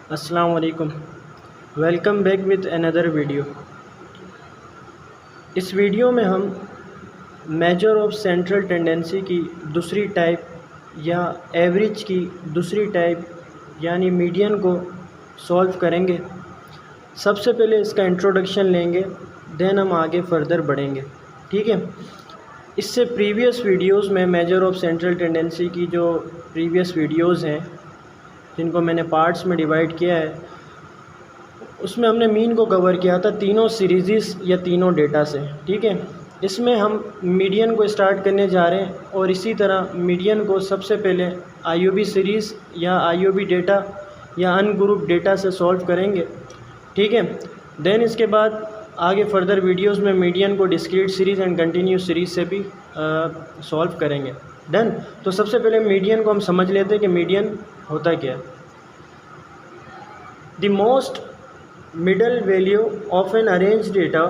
अस्सलाम वालेकुम। Welcome back with another video. इस वीडियो में हम मेजर ऑफ सेंट्रल टेंडेंसी की दूसरी टाइप या एवरेज की दूसरी टाइप यानी मीडियन को सॉल्व करेंगे। सबसे पहले इसका इंट्रोडक्शन लेंगे, देन हम आगे फर्दर बढ़ेंगे। ठीक है। इससे प्रीवियस वीडियोस में मेजर ऑफ सेंट्रल टेंडेंसी की जो प्रीवियस वीडियोस हैं जिनको मैंने पार्ट्स में डिवाइड किया है, उसमें हमने मीन को कवर किया था तीनों सीरीज़ या तीनों डेटा से। ठीक है। इसमें हम मीडियन को स्टार्ट करने जा रहे हैं और इसी तरह मीडियन को सबसे पहले आईओबी सीरीज़ या आईओबी डेटा या अनग्रुप डेटा से सॉल्व करेंगे। ठीक है। देन इसके बाद आगे फर्दर वीडियोस में मीडियन को discrete series and continuous series से भी सॉल्व करेंगे। डन। तो सबसे पहले मीडियन को हम समझ लेते हैं कि मीडियन होता क्या है। The most middle value of an arranged data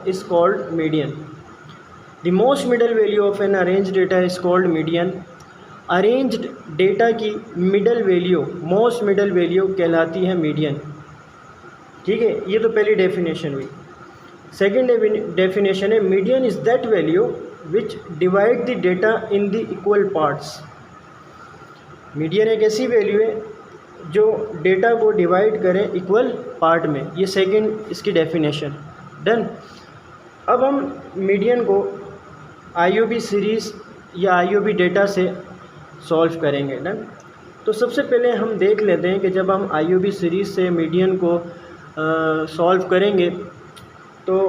is called median. The most middle value of an arranged data is called median. Arranged data की middle value, most middle value कहलाती है median. ठीक है, ये तो पहली डेफिनेशन हुई। Second definition है median is that value which divide the data in the equal parts. Median एक ऐसी वैल्यू है जो डेटा को डिवाइड करें इक्वल पार्ट में। ये सेकंड इसकी डेफिनेशन। डन। अब हम मीडियन को आईओबी सीरीज़ या आईओबी डेटा से सॉल्व करेंगे। डन। तो सबसे पहले हम देख लेते हैं कि जब हम आईओबी सीरीज़ से मीडियन को सॉल्व करेंगे तो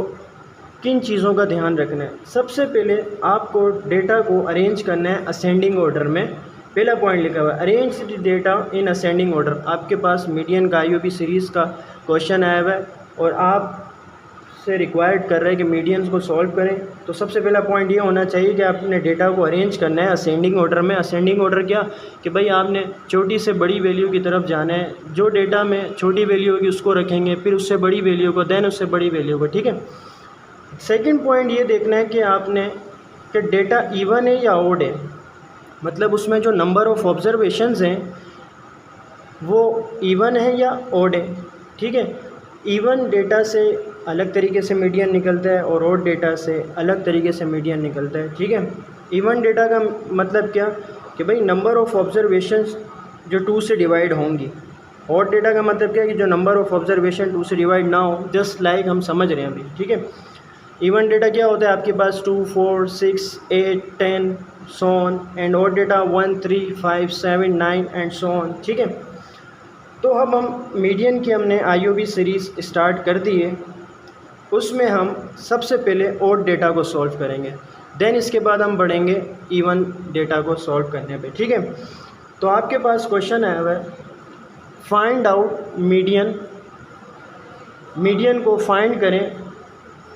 किन चीज़ों का ध्यान रखना है। सबसे पहले आपको डेटा को अरेंज करना है असेंडिंग ऑर्डर में। पहला पॉइंट लिखा हुआ है arrange the data in ascending order. आपके पास मीडियन का आईओबी सीरीज़ का क्वेश्चन आया हुआ है और आप से रिक्वायर्ड कर रहे हैं कि मीडियंस को सॉल्व करें। तो सबसे पहला पॉइंट ये होना चाहिए कि आपने डेटा को अरेंज करना है असेंडिंग ऑर्डर में। असेंडिंग ऑर्डर क्या कि भाई आपने छोटी से बड़ी वैल्यू की तरफ जाना है। जो डेटा में छोटी वैल्यू होगी उसको रखेंगे, फिर उससे बड़ी वैल्यू को, देन उससे बड़ी वैल्यू को। ठीक है। सेकेंड पॉइंट ये देखना है कि आपने कि डेटा इवन है या ऑड है, मतलब उसमें जो नंबर ऑफ़ ऑब्जर्वेशंस हैं वो इवन है या ऑड है। ठीक है। इवन डेटा से अलग तरीके से मीडियन निकलता है और ऑड डेटा से अलग तरीके से मीडियन निकलता है। ठीक है। इवन डेटा का मतलब क्या कि भाई नंबर ऑफ़ ऑब्जर्वेशंस जो 2 से डिवाइड होंगी। ऑड डेटा का मतलब क्या है कि जो नंबर ऑफ़ ऑब्जर्वेशन 2 से डिवाइड ना हो, जस्ट लाइक हम समझ रहे हैं अभी। ठीक है। इवन डेटा क्या होता है आपके पास 2, 4, 6, 8, 10 so on and odd data 1, 3, 5, 7, 9 and so on। ठीक है। तो अब हम मीडियन की हमने आईओबी सीरीज़ स्टार्ट कर दी है, उसमें हम सबसे पहले ऑड डेटा को सॉल्व करेंगे, देन इसके बाद हम बढ़ेंगे इवन डेटा को सॉल्व करने पे। ठीक है। तो आपके पास क्वेश्चन आया हुआ है फाइंड आउट मीडियन। मीडियन को फाइंड करें।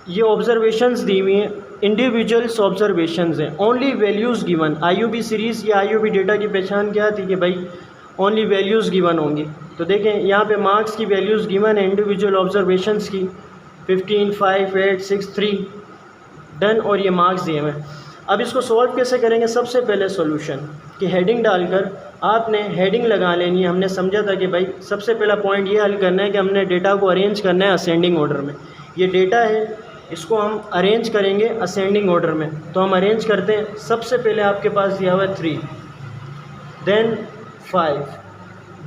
ये ऑब्जर्वेशंस दी हुई हैं, इंडिविजुअल्स ऑब्जर्वेशंस हैं, only values given. IOB series या आईओबी डेटा की पहचान क्या थी कि भाई ओनली वैल्यूज़ गिवन होंगी। तो देखें यहाँ पे मार्क्स की वैल्यूज़ गिवन है इंडिविजुअल ऑब्जर्वेशंस की 15, 5, 8, 6, 3। डन। और ये मार्क्स दिए हुए हैं। अब इसको सॉल्व कैसे करेंगे। सबसे पहले सॉल्यूशन की हेडिंग डालकर आपने हेडिंग लगा लेनी है। हमने समझा था कि भाई सबसे पहला पॉइंट ये हल करना है कि हमने डेटा को अरेंज करना है असेंडिंग ऑर्डर में। ये डेटा है, इसको हम अरेंज करेंगे असेंडिंग ऑर्डर में। तो हम अरेंज करते हैं। सबसे पहले आपके पास दिया हुआ है 3, then 5,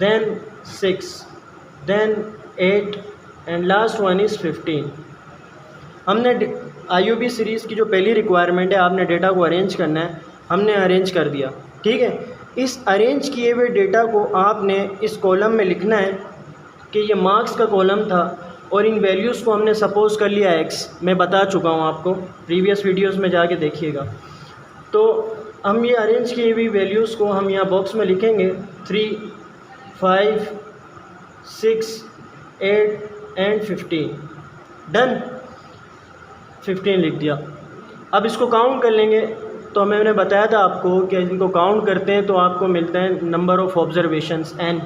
then 6, then 8 and last one is 15। हमने आईओबी सीरीज़ की जो पहली रिक्वायरमेंट है आपने डेटा को अरेंज करना है, हमने अरेंज कर दिया। ठीक है। इस अरेंज किए हुए डेटा को आपने इस कॉलम में लिखना है कि ये मार्क्स का कॉलम था और इन वैल्यूज़ को हमने सपोज कर लिया x। मैं बता चुका हूँ आपको, प्रीवियस वीडियोस में जाके देखिएगा। तो हम ये अरेंज किए हुई वैल्यूज़ को हम यहाँ बॉक्स में लिखेंगे 3, 5, 6, 8 एंड 15। डन। 15 लिख दिया। अब इसको काउंट कर लेंगे। तो मैंने बताया था आपको कि इनको काउंट करते हैं तो आपको मिलता है नंबर ऑफ़ ऑब्जर्वेशंस n।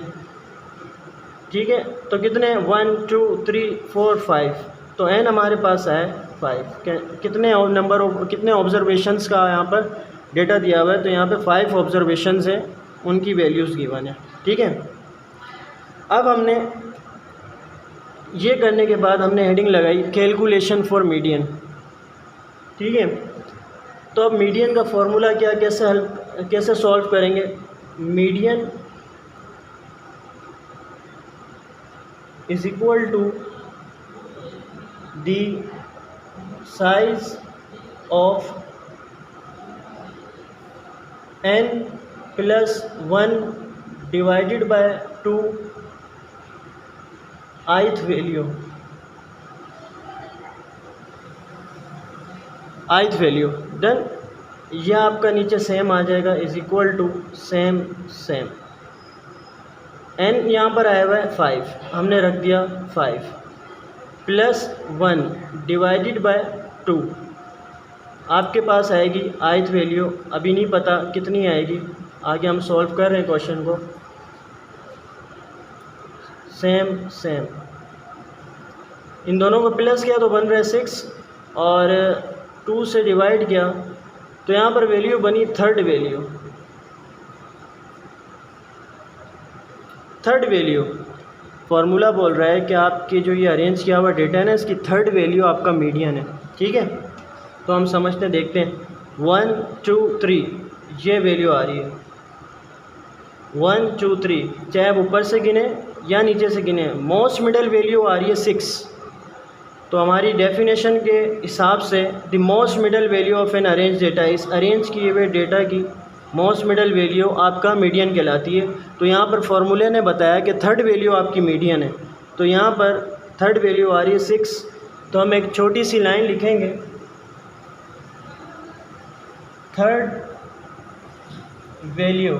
ठीक है। तो कितने 1, 2, 3, 4, 5। तो n हमारे पास है 5। कितने ऑब्जर्वेशंस का यहाँ पर डेटा दिया हुआ है। तो यहाँ पे 5 ऑब्जर्वेशंस हैं, उनकी वैल्यूज़ गिवन है। ठीक है। अब हमने ये करने के बाद हमने हेडिंग लगाई कैलकुलेशन फॉर मीडियन। ठीक है, तो अब मीडियन का फॉर्मूला क्या, कैसे सॉल्व करेंगे। Median is equal to the size of n plus 1 divided by 2 ith value. Done. यह आपका नीचे सेम आ जाएगा, is equal to same n यहाँ पर आया हुआ है 5, हमने रख दिया 5 प्लस 1 डिवाइडेड बाय 2। आपके पास आएगी ith वैल्यू, अभी नहीं पता कितनी आएगी, आगे हम सॉल्व कर रहे हैं क्वेश्चन को। सेम इन दोनों को प्लस किया तो बन रहा है 6 और 2 से डिवाइड किया तो यहाँ पर वैल्यू बनी थर्ड वैल्यू। फार्मूला बोल रहा है कि आपके जो ये अरेंज किया हुआ डेटा है ना, इसकी थर्ड वैल्यू आपका मीडियन है। ठीक है, तो हम समझते देखते हैं। 1 2 3 ये वैल्यू आ रही है 1 2 3, चाहे आप ऊपर से गिने या नीचे से गिने। मोस्ट मिडल वैल्यू आ रही है 6, तो हमारी डेफिनेशन के हिसाब से the most middle value of an arrange data, इस अरेंज किए हुए डेटा की मोस्ट मिडल वैल्यू आपका मीडियन कहलाती है। तो यहाँ पर फॉर्मूले ने बताया कि थर्ड वैल्यू आपकी मीडियन है, तो यहाँ पर थर्ड वैल्यू आ रही है 6। तो हम एक छोटी सी लाइन लिखेंगे, third value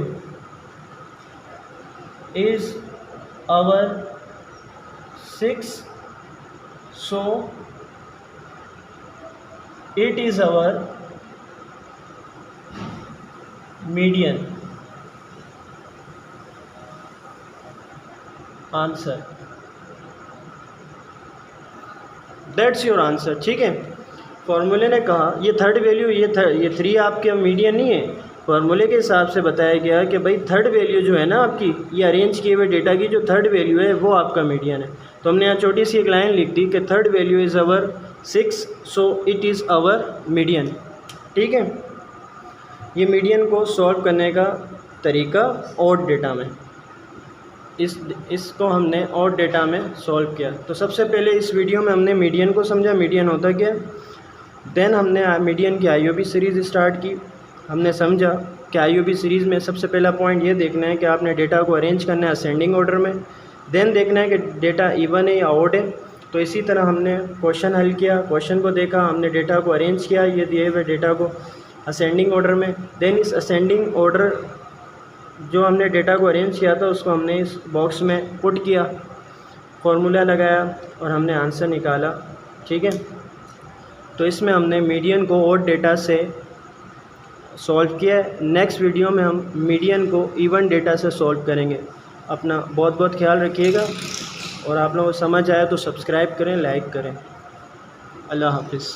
is our 6, so it is our median answer, that's your answer। ठीक है, फॉर्मूले ने कहा ये थर्ड वैल्यू, ये 3 आपके मीडियन नहीं है। फार्मूले के हिसाब से बताया गया कि भाई थर्ड वैल्यू जो है ना आपकी, ये अरेंज किए हुए डेटा की जो थर्ड वैल्यू है वो आपका मीडियन है। तो हमने यहाँ छोटी सी एक लाइन लिख दी कि third value is our 6, so it is our median. ठीक है, ये मीडियन को सॉल्व करने का तरीका ऑड डेटा में, इसको हमने ऑड डेटा में सॉल्व किया। तो सबसे पहले इस वीडियो में हमने मीडियन को समझा, मीडियन होता क्या। देन हमने मीडियन की IOB सीरीज़ स्टार्ट की। हमने समझा कि IOB सीरीज़ में सबसे पहला पॉइंट ये देखना है कि आपने डेटा को अरेंज करना है असेंडिंग ऑर्डर में। देन देखना है कि डेटा इवन है या ऑड है। तो इसी तरह हमने क्वेश्चन हल किया, क्वेश्चन को देखा, हमने डेटा को अरेंज किया ये दिए हुए डेटा को असेंडिंग ऑर्डर में। देन इस असेंडिंग ऑर्डर जो हमने डेटा को अरेंज किया था उसको हमने इस बॉक्स में पुट किया, फार्मूला लगाया और हमने आंसर निकाला। ठीक है, तो इसमें हमने मीडियन को ऑड डेटा से सॉल्व किया है। नेक्स्ट वीडियो में हम मीडियन को इवन डेटा से सॉल्व करेंगे। अपना बहुत बहुत ख्याल रखिएगा और आप लोगों को समझ आया तो सब्सक्राइब करें, लाइक करें। अल्लाह हाफिज़।